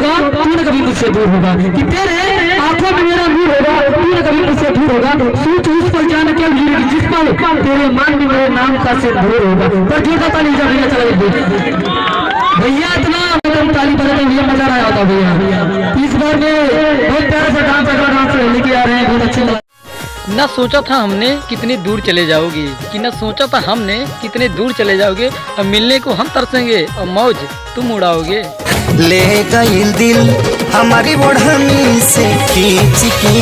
होगा तू न कभी मुझसे दूर होगा, कि तेरे आंखों में मेरा नूर होगा तू न कभी मुझसे दूर होगा। सोच उस पर जान क्या गिरेगी जिस पर तेरे मान में मेरे नाम का सिंदूर होगा। पर जोड़ा ताली जब भैया चला भैया इतना मतलब ताली बजाते हुए मजा आया होता भैया। इस बार में बहुत प्यारा सा डांस लेके आ रहे हैं, बहुत अच्छे लगा। न सोचा था हमने कितनी दूर चले जाओगे, कि न सोचा था हमने कितने दूर चले जाओगे, अब मिलने को हम तरसेंगे और मौज तुम उड़ाओगे। ले गइल दिल हमारी ओढ़नी से खींच के,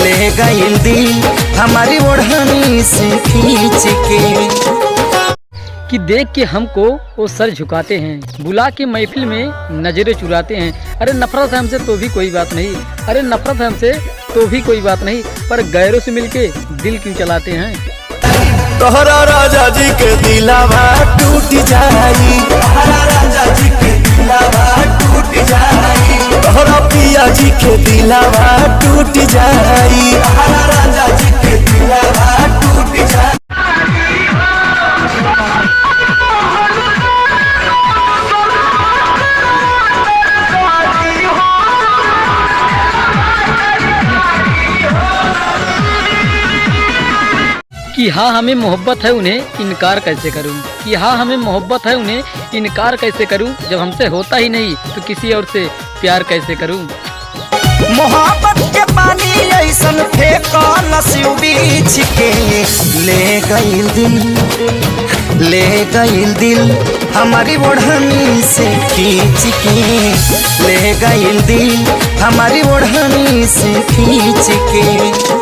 ले गइल दिल हमारी ओढ़नी से खींच के, कि देख के हमको वो सर झुकाते हैं, बुला के महफिल में नजरें चुराते हैं। अरे नफरत है हमसे तो भी कोई बात नहीं, अरे नफरत है हमसे तो भी कोई बात नहीं, पर गैरों से मिलके दिल क्यों चलाते हैं। तोहरा राजा जी के दिलावा टूट जाई, तोहरा राजा जी के दिलावा टूट जाई, तोहरा पिया जी के दिलावा टूट जाई, तोहरा राजा जी के दिलावा टूट जाई। कि हाँ हमें मोहब्बत है उन्हें इनकार कैसे करूं, कि हाँ हमें मोहब्बत है उन्हें इनकार कैसे करूं, जब हमसे होता ही नहीं तो किसी और से प्यार कैसे करूं। मोहब्बत के पानी ऐसन फेंको नसीब बीच के, ले गइल दिल, ले गइल दिल हमारी ओढ़नी से खींच के, ले गइल दिल हमारी ओढ़नी से खींच के।